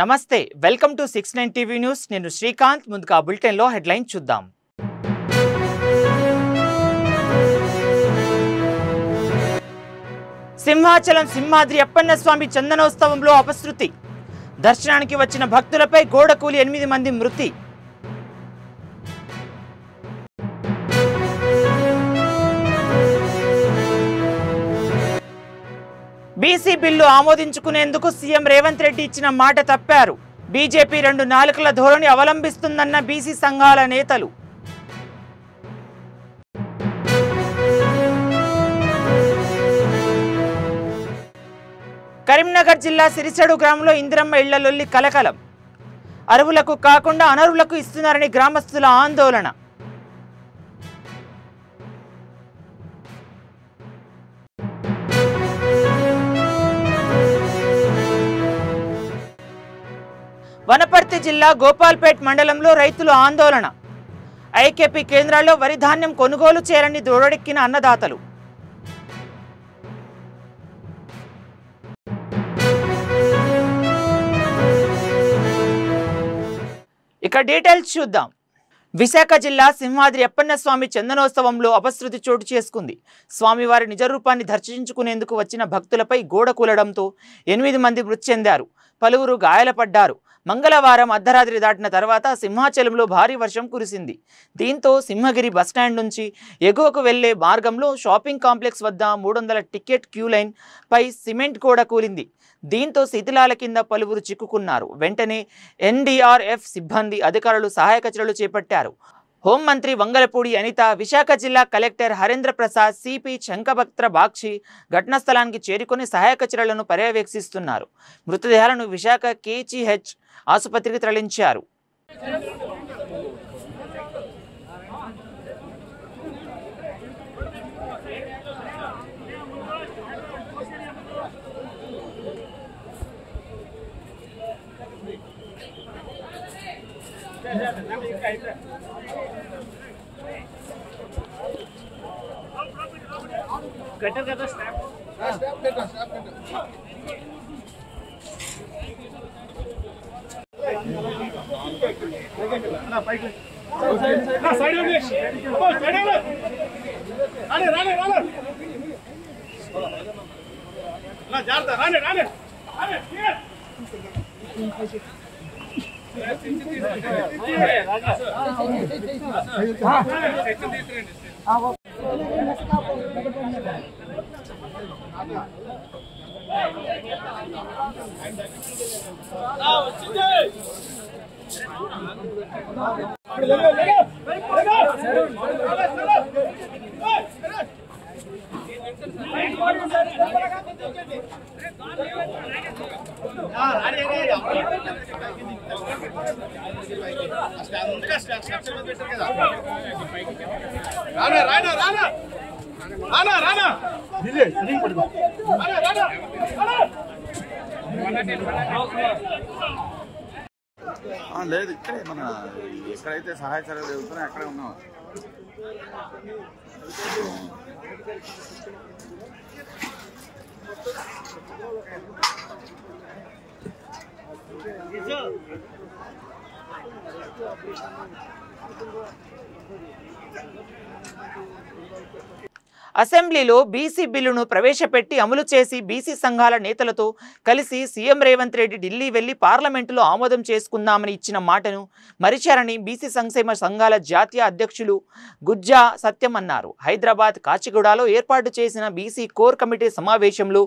నమస్తే welcome to 69 TV news నేను శ్రీకాంత్ ముందుగా బులెటిన్ లో హెడ్లైన్ చూద్దాం సింహాచలం సింహాద్రి అప్పన్న స్వామి చందనోత్సవంలో అపశృతి దర్శనానికి వచ్చిన భక్తులపై గోడకూలి 8 మంది మృతి బీసీ బిల్లు ఆమోదించుకునేందుకు సీఎం రేవంత్ రెడ్డి ఇచ్చిన మాట తప్పారు బీజేపీ 2 నాలుకల ధోరణి అవలంబిస్తుందన్న బీసీ సంఘాల నేతలు కరీంనగర్ జిల్లా సిరిసెడు గ్రామంలో ఇందిరమ్మ ఇళ్ల లొల్లి కలకలం అరువులకు కాకుండా అనర్హులకు ఇస్తున్నారని గ్రామస్తుల ఆందోళన వనపర్తి జిల్లా గోపాల్పేట్ మండలంలో రైతులు ఆందోళన ఐకేపీ కేంద్రాల్లో వరి ధాన్యం కొనుగోలు చేయాలని దూడెక్కిన అన్నదాతలు ఇక డీటెయిల్స్ చూద్దాం విశాఖ జిల్లా సింహాద్రి అప్పన్న స్వామి చందనోత్సవంలో అపశృతి చోటు చేసుకుంది స్వామివారి నిజ రూపాన్ని దర్శించుకునేందుకు వచ్చిన భక్తులపై గోడ కూలడంతో 8 మంది మృతి చెందారు పలువురు గాయాలపడ్డారు మంగళవారం అర్ధరాత్రి దాటిన తర్వాత సింహాచలంలో భారీ వర్షం కురిసింది దీంతో సింహగిరి బస్టాండ్ నుంచి ఎగువకు వెళ్లే మార్గంలో షాపింగ్ కాంప్లెక్స్ వద్ద 300 టికెట్ క్యూ లైన్ పై సిమెంట్ గోడ కూలింది దీంతో శిథిలాల కింద పలువురు చిక్కుకున్నారు వెంటనే ఎన్డీఆర్ఎఫ్ సిబ్బంది అధికారులు సహాయక చర్యలు చేపట్టారు హోంమంత్రి వంగలపూడి అనిత విశాఖ జిల్లా కలెక్టర్ హరేంద్ర ప్రసాద్ సిపి శంఖభక్త్ర బాక్షి ఘటనా స్థలానికి చేరుకొని సహాయక చర్యలను పర్యవేక్షిస్తున్నారు మృతదేహాలను విశాఖ కేజీహెచ్ ఆసుపత్రికి తరలించారు లేదు ఇక్కడే మన ఎక్కడైతే సహాయ చర్యలు జరుగుతున్నాయో అక్కడే ఉన్నాం అసెంబ్లీలో బీసీ బిల్లును ప్రవేశపెట్టి అమలు చేసి బీసీ సంఘాల నేతలతో కలిసి సీఎం రేవంత్ రెడ్డి ఢిల్లీ వెళ్లి పార్లమెంటులో ఆమోదం చేసుకుందామని ఇచ్చిన మాటను మరిచారని బీసీ సంక్షేమ సంఘాల జాతీయ అధ్యక్షులు గుజ్జా సత్యం అన్నారు హైదరాబాద్ కాచిగూడలో ఏర్పాటు చేసిన బీసీ కోర్ కమిటీ సమావేశంలో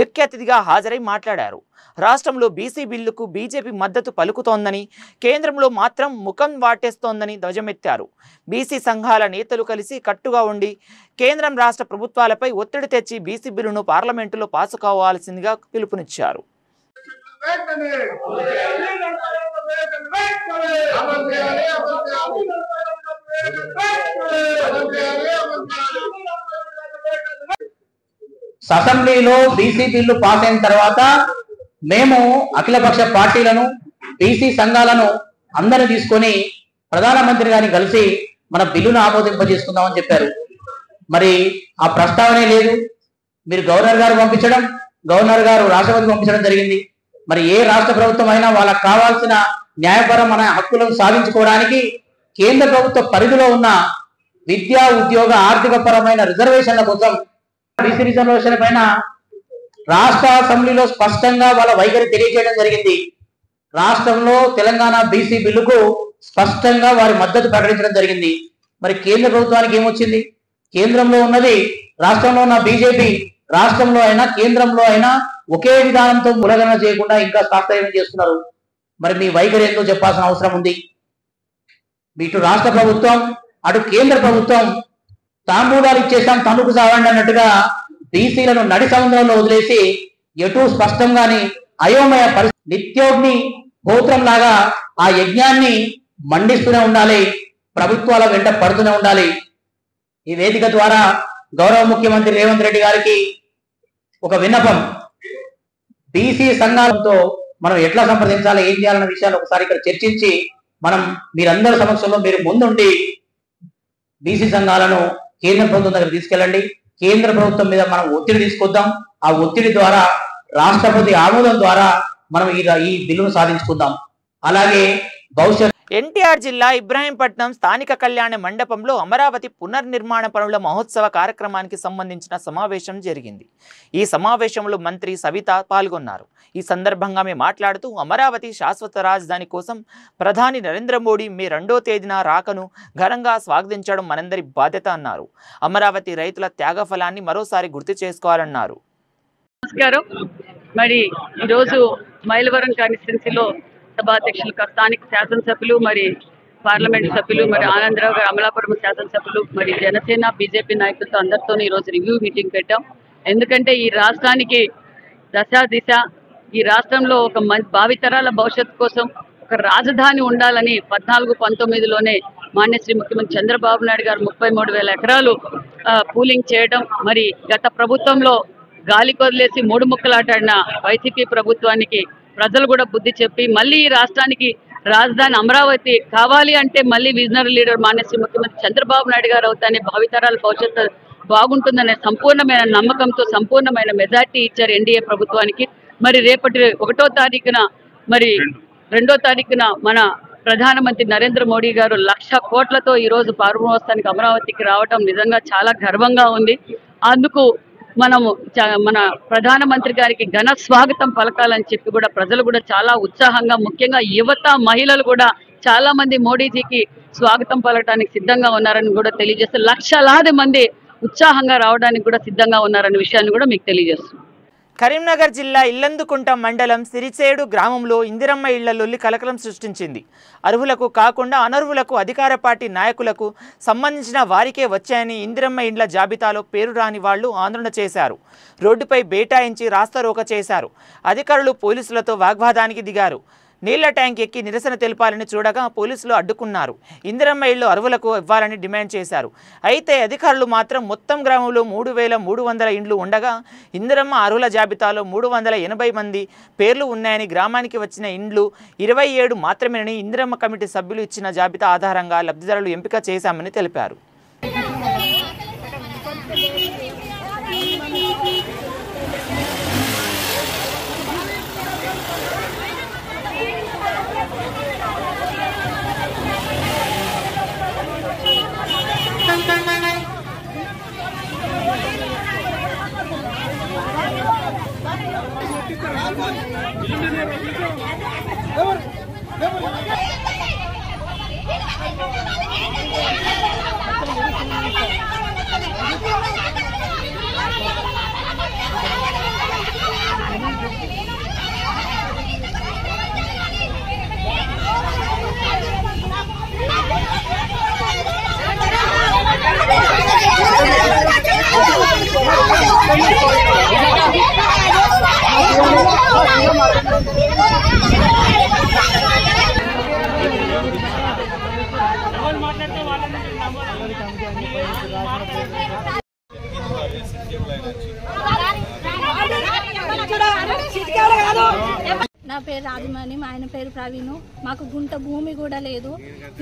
ముఖ్య అతిథిగా హాజరై మాట్లాడారు రాష్ట్రంలో బీసీ బిల్లుకు బీజేపీ మద్దతు పలుకుతోందని కేంద్రంలో మాత్రం ముఖం వాటేస్తోందని ధ్వజమెత్తారు బీసీ సంఘాల నేతలు కలిసి కట్టుగా ఉండి కేంద్రం రాష్ట్ర ప్రభుత్వాలపై ఒత్తిడి తెచ్చి బీసీ బిల్లును పార్లమెంటులో పాసు కావాల్సిందిగా పిలుపునిచ్చారు అసెంబ్లీలో బీసీ బిల్లు పాస్ అయిన తర్వాత మేము అఖిలపక్ష పార్టీలను బీసీ సంఘాలను అందరిని తీసుకొని ప్రధానమంత్రి గారిని కలిసి మన బిల్లును ఆమోదింపజేసుకుందామని చెప్పారు. మరి ఆ ప్రస్తావనే లేదు. మీరు గవర్నర్ గారు పంపించడం, గవర్నర్ గారు రాష్ట్రపతికి పంపించడం జరిగింది. మరి ఏ రాష్ట్ర ప్రభుత్వం అయినా వాళ్ళకు కావాల్సిన న్యాయపరమైన హక్కులను సాధించుకోవడానికి కేంద్ర ప్రభుత్వ పరిధిలో ఉన్న విద్యా ఉద్యోగ ఆర్థిక పరమైన రిజర్వేషన్ల కోసం బీసీ రిజర్వేషన్ పైన రాష్ట్ర అసెంబ్లీలో స్పష్టంగా వాళ్ళ వైఖరి తెలియజేయడం జరిగింది. రాష్ట్రంలో తెలంగాణ బీసీ బిల్లుకు స్పష్టంగా వారి మద్దతు ప్రకటించడం జరిగింది. మరి కేంద్ర ప్రభుత్వానికి ఏమొచ్చింది? కేంద్రంలో ఉన్నది, రాష్ట్రంలో ఉన్న బీజేపీ రాష్ట్రంలో అయినా కేంద్రంలో అయినా ఒకే విధానంతో ములగన చేయకుండా ఇంకా శాస్త్రీయం చేస్తున్నారు. మరి మీ వైఖరి ఏంటో చెప్పాల్సిన అవసరం ఉంది. ఇటు రాష్ట్ర ప్రభుత్వం అటు కేంద్ర ప్రభుత్వం తాంబూలాలు ఇచ్చేసాం తనుకు సావండి అన్నట్టుగా బీసీలను నడి సముద్రంలో వదిలేసి ఎటు స్పష్టంగాని అయోమయ పరిస్థితి నిత్యోగ్ని గోత్రం లాగా ఆ యజ్ఞాన్ని మండిస్తూనే ఉండాలి, ప్రభుత్వాల వెంట పడుతూనే ఉండాలి. ఈ వేదిక ద్వారా గౌరవ ముఖ్యమంత్రి రేవంత్ రెడ్డి గారికి ఒక విన్నపం, బీసీ సంఘాలతో మనం ఎట్లా సంప్రదించాలి, ఏం చేయాలన్న విషయాలు ఒకసారి ఇక్కడ చర్చించి మనం మీరందరి సమక్షంలో మీరు ముందుండి బీసీ సంఘాలను కేంద్ర ప్రభుత్వం దగ్గర తీసుకెళ్ళండి. కేంద్ర ప్రభుత్వం మీద మనం ఒత్తిడి తీసుకొద్దాం. ఆ ఒత్తిడి ద్వారా రాష్ట్రపతి ఆమోదం ద్వారా మనం ఈ బిల్లును సాధించుకుందాం. అలాగే భవిష్యత్ ఎన్టీఆర్ జిల్లా ఇబ్రాహీంపట్నం స్థానిక కళ్యాణ మండపంలో అమరావతి పునర్నిర్మాణ పనుల మహోత్సవ కార్యక్రమానికి సంబంధించిన సమావేశం జరిగింది. ఈ సమావేశంలో మంత్రి సవిత పాల్గొన్నారు. ఈ సందర్భంగా ఆమె మాట్లాడుతూ అమరావతి శాశ్వత రాజధాని కోసం ప్రధాని నరేంద్ర మోడీ మే 2వ తేదీన రాకను ఘనంగా స్వాగతించడం మనందరి బాధ్యత అన్నారు. అమరావతి రైతుల త్యాగ ఫలాన్ని మరోసారి గుర్తు చేసుకోవాలన్నారు. నమస్కారం. మరి ఈరోజు మైలవరం కాన్స్టిట్యున్సీలో సభాధ్యక్షులు స్థానిక శాసనసభ్యులు మరి పార్లమెంట్ సభ్యులు మరి ఆనందరావు గారు, అమలాపురం శాసనసభ్యులు మరి జనసేన బీజేపీ నాయకులతో అందరితో ఈరోజు రివ్యూ మీటింగ్ పెట్టాం. ఎందుకంటే ఈ రాష్ట్రానికి దశ దిశ, ఈ రాష్ట్రంలో ఒక భావితరాల భవిష్యత్తు కోసం ఒక రాజధాని ఉండాలని 14-19లోనే మాన్యశ్రీ ముఖ్యమంత్రి చంద్రబాబు నాయుడు గారు 33,000 ఎకరాలు పూలింగ్ చేయడం, మరి గత ప్రభుత్వంలో గాలి కొదిలేసి 3 ముక్కలాటాడిన వైసీపీ ప్రభుత్వానికి ప్రజలు కూడా బుద్ధి చెప్పి మళ్ళీ ఈ రాష్ట్రానికి రాజధాని అమరావతి కావాలి అంటే మళ్ళీ విజనరీ లీడర్ మాన్యశ్రీ ముఖ్యమంత్రి చంద్రబాబు నాయుడు గారు అవుతానే భావితరాల భవిష్యత్తు బాగుంటుందనే సంపూర్ణమైన నమ్మకంతో సంపూర్ణమైన మెజార్టీ ఇచ్చారు ఎన్డీఏ ప్రభుత్వానికి. మరి రేపటి 1వ తారీఖున మరి 2వ తారీఖున మన ప్రధానమంత్రి నరేంద్ర మోడీ గారు 1,00,000 కోట్లతో ఈరోజు ప్రారంభోత్సవానికి అమరావతికి రావడం నిజంగా చాలా గర్వంగా ఉంది. అందుకు మనము మన ప్రధానమంత్రి గారికి ఘన స్వాగతం పలకాలని చెప్పి కూడా ప్రజలు కూడా చాలా ఉత్సాహంగా, ముఖ్యంగా యువత మహిళలు కూడా చాలా మంది మోడీజీకి స్వాగతం పలకడానికి సిద్ధంగా ఉన్నారని కూడా తెలియజేస్తారు. లక్షలాది మంది ఉత్సాహంగా రావడానికి కూడా సిద్ధంగా ఉన్నారనే విషయాన్ని కూడా మీకు తెలియజేస్తున్నాం. కరీంనగర్ జిల్లా ఇల్లందుకుంట మండలం సిరిచేడు గ్రామంలో ఇందిరమ్మ ఇళ్ల లొల్లి కలకలం సృష్టించింది. అర్హులకు కాకుండా అనర్హులకు అధికార పార్టీ నాయకులకు సంబంధించిన వారికే వచ్చాయని ఇందిరమ్మ ఇండ్ల జాబితాలో పేరు రాని వాళ్లు ఆందోళన చేశారు. రోడ్డుపై బేటాయించి రాస్తారోక చేశారు. అధికారులు పోలీసులతో వాగ్వాదానికి దిగారు. నీళ్ల ట్యాంక్ ఎక్కి నిరసన తెలపాలని చూడగా పోలీసులు అడ్డుకున్నారు. ఇందిరమ్మ ఇళ్లు అర్హులకు ఇవ్వాలని డిమాండ్ చేశారు. అయితే అధికారులు మాత్రం మొత్తం గ్రామంలో 3,300 ఇండ్లు ఉండగా ఇందిరమ్మ అర్హుల జాబితాలో 380 మంది పేర్లు ఉన్నాయని, గ్రామానికి వచ్చిన ఇండ్లు 27 మాత్రమేనని ఇందిరమ్మ కమిటీ సభ్యులు ఇచ్చిన జాబితా ఆధారంగా లబ్ధిదారులు ఎంపిక చేశామని తెలిపారు. నా పేరు రాజమణి, మా ఆయన పేరు ప్రవీణ్. మాకు గుంట భూమి కూడా లేదు,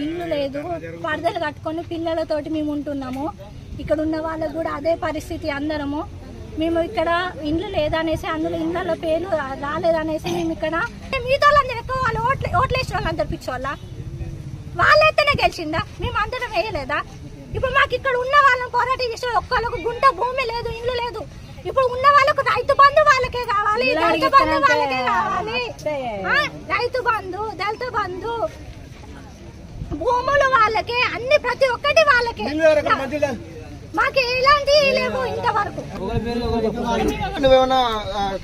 ఇల్లు లేదు, పరదలు కట్టుకొని పిల్లలతోటి మేము ఉంటున్నాము. ఇక్కడ ఉన్న వాళ్ళకు కూడా అదే పరిస్థితి. అందరము మేము ఇక్కడ ఇండ్లు లేదనేసి అందులో ఇండ్లలో పేర్లు రాలేదనేసి మేము ఇక్కడ మిగతా వాళ్ళందరూ ఎక్కువ వాళ్ళు ఓట్లేసిన వాళ్ళందరూ పిచ్చి వాళ్ళైతేనే గెలిచిందా? మేము అందరం వేయలేదా? ఇప్పుడు మాకు ఇక్కడ ఉన్న వాళ్ళని పోరాటం చేసే ఒక్కళ్ళకు గుంట భూమి లేదు, ఇల్లు లేదు. ఇప్పుడు ఉన్న వాళ్ళకు రైతు బంధు వాళ్ళకే కావాలి, దళిత బంధు వాళ్ళకే కావాలి. రైతు బంధు, దళిత బంధు, భూములు వాళ్ళకే, అన్ని ప్రతి ఒక్కటి వాళ్ళకే. మాకు ఎలాంటివి లేవు ఇంతవరకు. నువ్వేమన్నా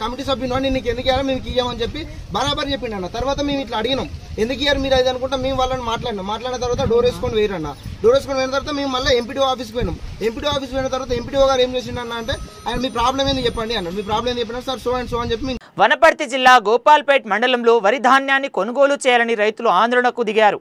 కమిటీ సభ్యులు నీకు ఎందుకు ఇవ్వాలి, మేము ఇయ్యామని చెప్పి బరాబర్ చెప్పిండు అన్న. తర్వాత మేము ఇట్లా అడిగినాం, ఎందుకు ఇయ్యారు మీరు అది అనుకుంటా. మేము వాళ్ళని మాట్లాడిన తర్వాత డోర్ వేసుకొని వేయరన్న. డోర్ వేసుకొని పోయిన తర్వాత మేము మళ్ళీ ఎంపీడీఓ ఆఫీస్కి పోయినాం. ఎంపీడీఓ ఆఫీస్కి పోయిన తర్వాత ఎంపీడీఓ గారు ఏం చేసిండన్న అంటే, ఆయన మీ ప్రాబ్లం ఏంది చెప్పండి అన్న. మీ ప్రాబ్లం ఏం చెప్పినా సార్ సో అండ్ సో అని చెప్పి. వనపర్తి జిల్లా గోపాల్పేట్ మండలంలో వరి ధాన్యాన్ని కొనుగోలు చేయాలని రైతులు ఆందోళనకు దిగారు.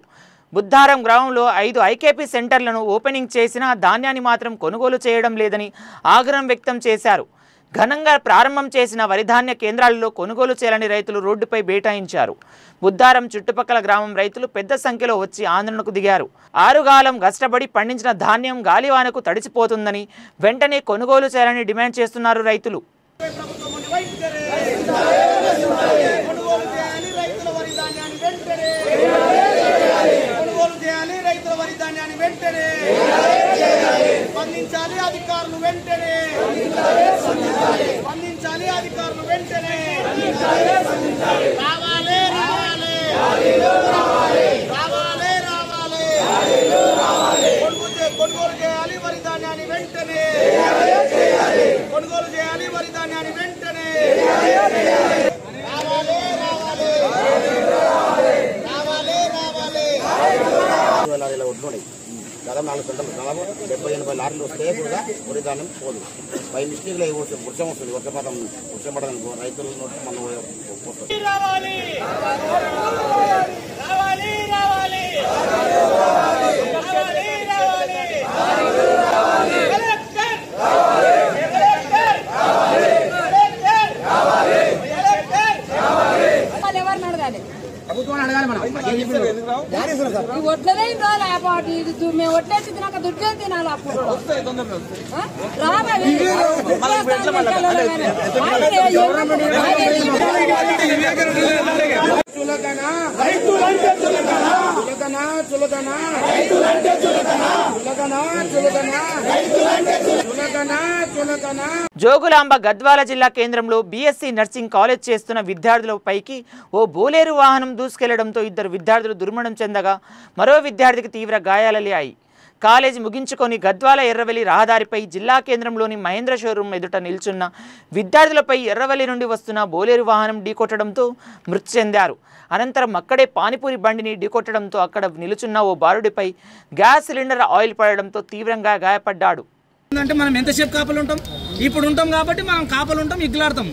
బుద్ధారం గ్రామంలో 5 ఐకేపీ సెంటర్లను ఓపెనింగ్ చేసినా ధాన్యాన్ని మాత్రం కొనుగోలు చేయడం లేదని ఆగ్రహం వ్యక్తం చేశారు. ఘనంగా ప్రారంభం చేసిన వరిధాన్య కేంద్రాలలో కొనుగోలు చేయాలని రైతులు రోడ్డుపై బైఠాయించారు. బుద్ధారం చుట్టుపక్కల గ్రామం రైతులు పెద్ద సంఖ్యలో వచ్చి ఆందోళనకు దిగారు. ఆరుగాలం కష్టపడి పండించిన ధాన్యం గాలివానకు తడిసిపోతుందని వెంటనే కొనుగోలు చేయాలని డిమాండ్ చేస్తున్నారు రైతులు. స్పందించాలి అధికారులు వెంటనే, స్పందించాలి అధికారులు వెంటనే. రావాలి రావాలి రావాలి రావాలి కొనుగోలు చేయాలి వరి ధాన్యాన్ని వెంటనే, కొనుగోలు చేయాలి వరి ధాన్యాన్ని వెంటనే. రావాలి రావాలి రావాలి రావాలి. దాదాపు 4 గంటలు దాదాపు 70-80 లారీలు వస్తే కూడా వరి ధాన్యం పోదు. బై మిస్టేక్లో వర్షం వస్తుంది, వర్షపాతం వర్షం పడడానికి రైతులు మనం పోతుంది. రావాలి రావాలి రావాలి ఒట్లదే మేము ఒట్లేసి తినాక దుడ్డే తినాలి. అప్పుడు జోగులాంబ గద్వాల జిల్లా కేంద్రంలో బీఎస్సీ నర్సింగ్ కాలేజ్ చేస్తున్న విద్యార్థులపైకి ఓ బోలేరు వాహనం దూసుకెళ్లడంతో 2 విద్యార్థులు దుర్మరణం చెందగా మరో విద్యార్థికి తీవ్ర గాయాలయ్యాయి. కాలేజీ ముగించుకొని గద్వాల ఎర్రవెల్లి రహదారిపై జిల్లా కేంద్రంలోని మహేంద్ర షోరూం ఎదుట నిల్చున్న విద్యార్థులపై ఎర్రవెల్లి నుండి వస్తున్న బోలేరు వాహనం ఢీకొట్టడంతో మృతి చెందారు. అనంతరం అక్కడే పానీపూరి బండిని ఢీకొట్టడంతో అక్కడ నిలుచున్న ఓ బాలుడిపై గ్యాస్ సిలిండర్ ఆయిల్ పడడంతో తీవ్రంగా గాయపడ్డాడు. అంటే మనం ఎంతసేపు కాపలు ఉంటాం, ఇప్పుడు ఉంటాం కాబట్టి మనం కాపలు ఉంటాం, ఇగ్గులాడతాం.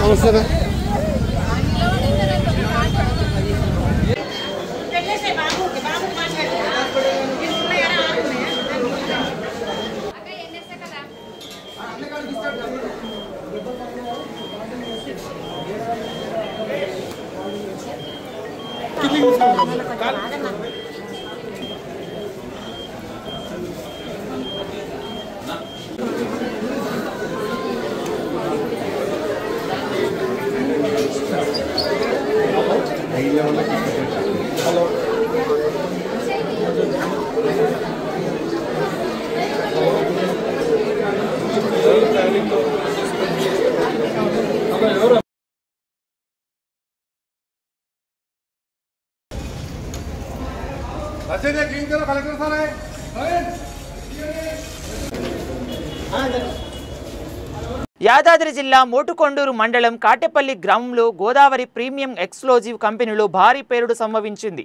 నమస్తే. యాదాద్రి జిల్లా మోటుకొండూరు మండలం కాటెపల్లి గ్రామంలో గోదావరి ప్రీమియం ఎక్స్ప్లోజివ్ కంపెనీలో భారీ పేలుడు సంభవించింది.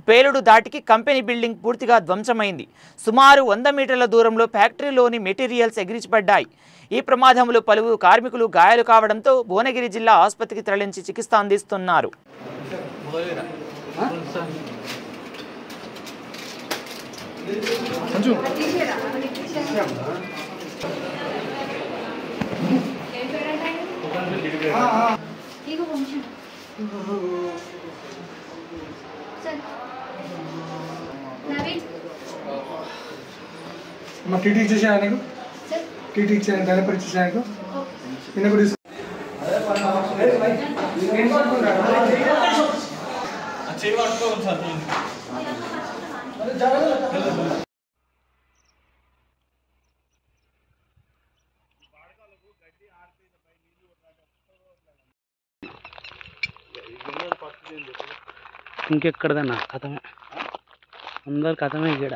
పేలుడు దాటికి కంపెనీ బిల్డింగ్ పూర్తిగా ధ్వంసమైంది. సుమారు 100 మీటర్ల దూరంలో ఫ్యాక్టరీలోని మెటీరియల్స్ ఎగిరిపడ్డాయి. ఈ ప్రమాదంలో పలువురు కార్మికులు గాయాలు కావడంతో భువనగిరి జిల్లా ఆసుపత్రికి తరలించి చికిత్స అందిస్తున్నారు. टीटी इच्छा टीटी इच्छा डायपर इच्छा ఇంకెక్కడదన్నా కథమే అందరు కథమే ఇక్కడ.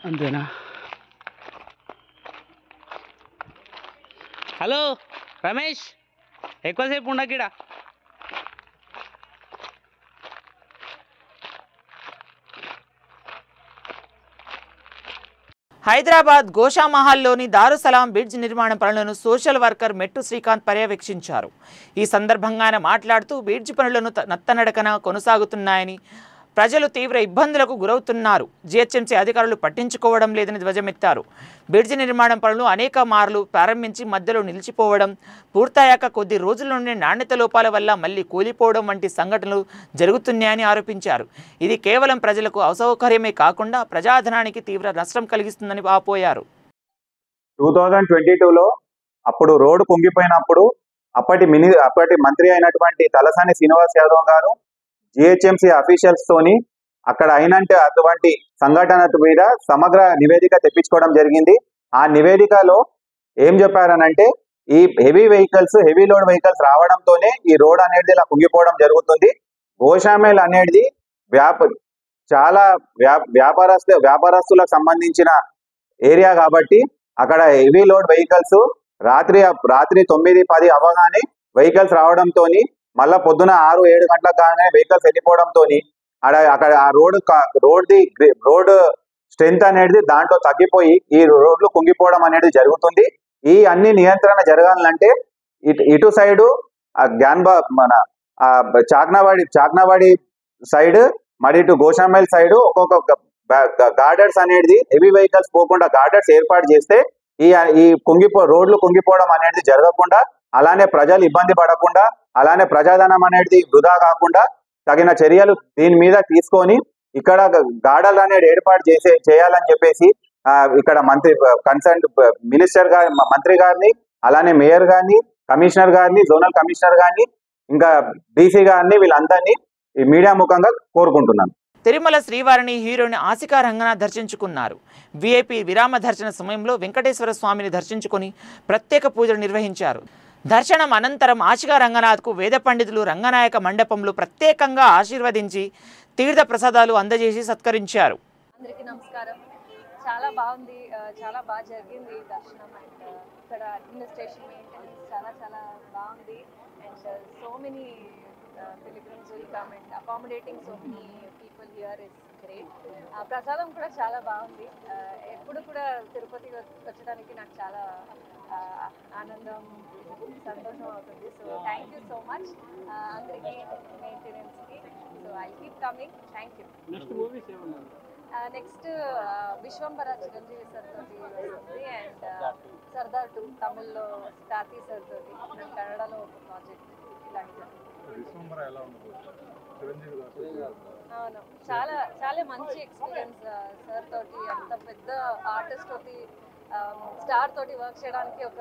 అంతేనా? హలో రమేష్, ఎక్కువసేపు ఉండకిడా. హైదరాబాద్ గోషామహల్లోని దారుసలాం బ్రిడ్జ్ నిర్మాణ పనులను సోషల్ వర్కర్ మెట్టు శ్రీకాంత్ పర్యవేక్షించారు. ఈ సందర్భంగా ఆయన మాట్లాడుతూ బ్రిడ్జ్ పనులను నత్తనడకన కొనసాగుతున్నాయని, ప్రజలు తీవ్ర ఇబ్బందులకు గురవుతున్నారు, జిహెచ్ఎంసీ అధికారులు పట్టించుకోవడం లేదని ధ్వజమెత్తారు. బ్రిడ్జి నిర్మాణం పనులు అనేక మార్లు ప్రారంభించి మధ్యలో నిలిచిపోవడం, పూర్తయ్యాక కొద్ది రోజుల నుండి నాణ్యత లోపాల వల్ల మళ్లీ కూలిపోవడం వంటి సంఘటనలు జరుగుతున్నాయని ఆరోపించారు. ఇది కేవలం ప్రజలకు అసౌకర్యమే కాకుండా ప్రజాధనానికి తీవ్ర నష్టం కలిగిస్తుందని వాపోయారు. 2022లో అప్పుడు రోడ్డు కుంగిపోయినప్పుడు అప్పటి మంత్రి అయినటువంటి తలసాని శ్రీనివాస్ యాదవ్ గారు జిహెచ్ఎంసీ అఫీషియల్స్ తోని అక్కడ అయినట్టు అటువంటి సంఘటన మీద సమగ్ర నివేదిక తెప్పించుకోవడం జరిగింది. ఆ నివేదికలో ఏం చెప్పారనంటే, ఈ హెవీ లోడ్ వెహికల్స్ రావడంతోనే ఈ రోడ్ అనేది ఇలా కుంగిపోవడం జరుగుతుంది. గోషామేల్ అనేది చాలా వ్యాపారస్తులకు సంబంధించిన ఏరియా కాబట్టి అక్కడ హెవీ లోడ్ వెహికల్స్ రాత్రి 9-10 అవ్వగానే వెహికల్స్ రావడంతో మళ్ళా పొద్దున 6-7 గంటలకు కాగానే వెహికల్స్ వెళ్ళిపోవడంతో అక్కడ ఆ రోడ్ స్ట్రెంత్ అనేది దాంట్లో తగ్గిపోయి ఈ రోడ్లు కుంగిపోవడం అనేది జరుగుతుంది. ఈ అన్ని నియంత్రణ జరగాలంటే ఇటు సైడు మన చాక్నావాడి సైడ్ మరి ఇటు గోషామేల్ సైడ్ ఒక్కొక్క గార్డర్స్ అనేది హెవీ వెహికల్స్ పోకుండా గార్డర్స్ ఏర్పాటు చేస్తే ఈ రోడ్లు కుంగిపోవడం అనేది జరగకుండా, అలానే ప్రజలు ఇబ్బంది పడకుండా, అలానే ప్రజాధనం అనేది వృధా కాకుండా తగిన చర్యలు దీని మీద తీసుకొని ఇక్కడ గార్డర్లు అనేది ఏర్పాటు చేయాలని చెప్పేసి ఇక్కడ కన్సర్న్ మంత్రి గారిని, అలానే మేయర్ గారిని, కమిషనర్ గారిని, జోనల్ కమిషనర్ గారిని, ఇంకా డీసీ గారిని, వీళ్ళందరినీ ఈ మీడియా ముఖంగా కోరుకుంటున్నాను. తిరుమల శ్రీవారిని హీరోయిన్ ఆసికా రంగనాథ్ దర్శించుకున్నారు. విఐపి విరామ దర్శన సమయంలో వెంకటేశ్వర స్వామిని దర్శించుకొని ప్రత్యేక పూజలు నిర్వహించారు. దర్శనం అనంతరం ఆసికా రంగనాథ్కు వేద పండితులు రంగనాయక మండపంలో ప్రత్యేకంగా ఆశీర్వదించి తీర్థ ప్రసాదాలు అందజేసి సత్కరించారు. అందరికీ నమస్కారం. చాలా బాగుంది, చాలా బాగా జరిగింది దర్శనం. అండ్ ఇక్కడ అడ్మినిస్ట్రేషన్ మెయింటెనెన్స్ చాలా బాగుంది. And so many pilgrims will come and accommodating so many people here is great. ప్రసాదం కూడా చాలా బాగుంది. ఎప్పుడు కూడా తిరుపతి వచ్చడానికి నాకు చాలా ఆనందం, సంతోషం అవుతుంది. So thank you so much అందరికీ, మెయింటెనెన్స్కి. So I keep coming. Thank you. Next Vishwambhara Chiranjeevi sir తోటి వస్తుంది. అండ్ సర్దార్ 2 తమిళ్లో కార్తీ సార్ తోటి, కన్నడలో ఒక ప్రాజెక్ట్ ఇలాంటివి. అవును, చాలా మంచి ఎక్స్పీరియన్స్ సార్ తోటి, అంత పెద్ద ఆర్టిస్ట్ తోటి స్టార్ తోటి వర్క్ చేయడానికి ఒక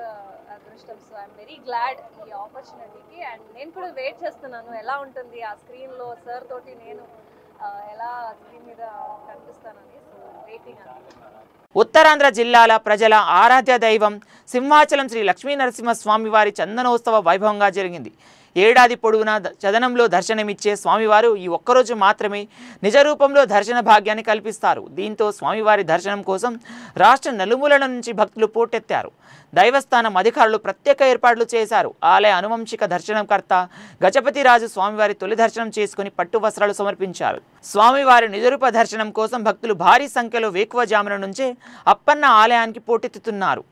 అదృష్టం. సో ఐఎమ్ వెరీ గ్లాడ్ ఈ ఆపర్చునిటీకి. అండ్ నేను కూడా వెయిట్ చేస్తున్నాను ఎలా ఉంటుంది ఆ స్క్రీన్లో సార్ తోటి నేను ఎలా స్క్రీన్ మీద కనిపిస్తానని. సో వెయిటింగ్ అనుకుంటున్నాను. ఉత్తరాంధ్ర జిల్లాల ప్రజల ఆరాధ్య దైవం సింహాచలం శ్రీ లక్ష్మీ నరసింహస్వామి వారి చందనోత్సవ వైభవంగా జరిగింది. ఏడాది పొడవునా చదనంలో దర్శనమిచ్చే స్వామివారు ఈ ఒక్కరోజు మాత్రమే నిజ రూపంలో దర్శన భాగ్యాన్ని కల్పిస్తారు. దీంతో స్వామివారి దర్శనం కోసం రాష్ట్ర నలుమూలల నుంచి భక్తులు పోటెత్తారు. దైవస్థానం అధికారులు ప్రత్యేక ఏర్పాట్లు చేశారు. ఆలయ అనువంశిక దర్శనకర్త గజపతిరాజు స్వామివారి తొలి దర్శనం చేసుకుని పట్టు వస్త్రాలు సమర్పించారు. స్వామివారి నిజరూప దర్శనం కోసం భక్తులు భారీ సంఖ్యలో వేకువజామున నుంచే అప్పన్న ఆలయానికి పోటెత్తుతున్నారు.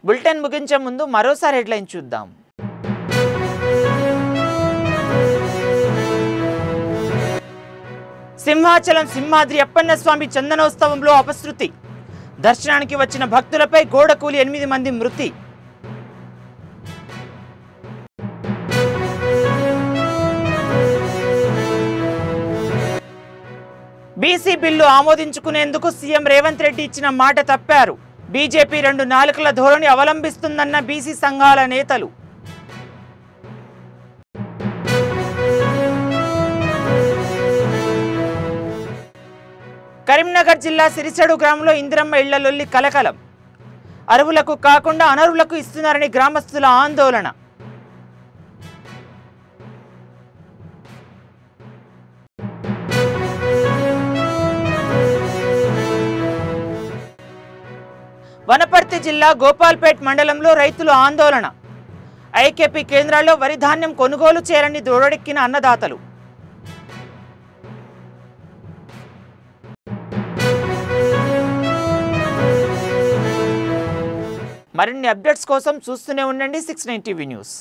బులెటిన్ ముగించే ముందు మరోసారి హెడ్లైన్ చూద్దాం. సింహాచలం సింహాద్రి అప్పన్న స్వామి చందనోత్సవంలో అపశృతి. దర్శనానికి వచ్చిన భక్తులపై గోడ కూలి 8 మంది మృతి. బీసీ బిల్లు ఆమోదించుకునేందుకు సీఎం రేవంత్ రెడ్డి ఇచ్చిన మాట తప్పారు. బీజేపీ 2 నాలుకల ధోరణి అవలంబిస్తుందన్న బీసీ సంఘాల నేతలు. కరీంనగర్ జిల్లా సిరిచెడు గ్రామంలో ఇందిరమ్మ ఇళ్ల లొల్లి కలకలం. అర్హులకు కాకుండా అనర్హులకు ఇస్తున్నారని గ్రామస్తుల ఆందోళన. వనపర్తి జిల్లా గోపాల్పేట్ మండలంలో రైతులు ఆందోళన. ఐకేపీ కేంద్రాల్లో వరి ధాన్యం కొనుగోలు చేయాలని దూడెక్కిన అన్నదాతలు. మరిన్ని అప్డేట్స్ కోసం చూస్తూనే ఉండండి 69 టీవీ న్యూస్.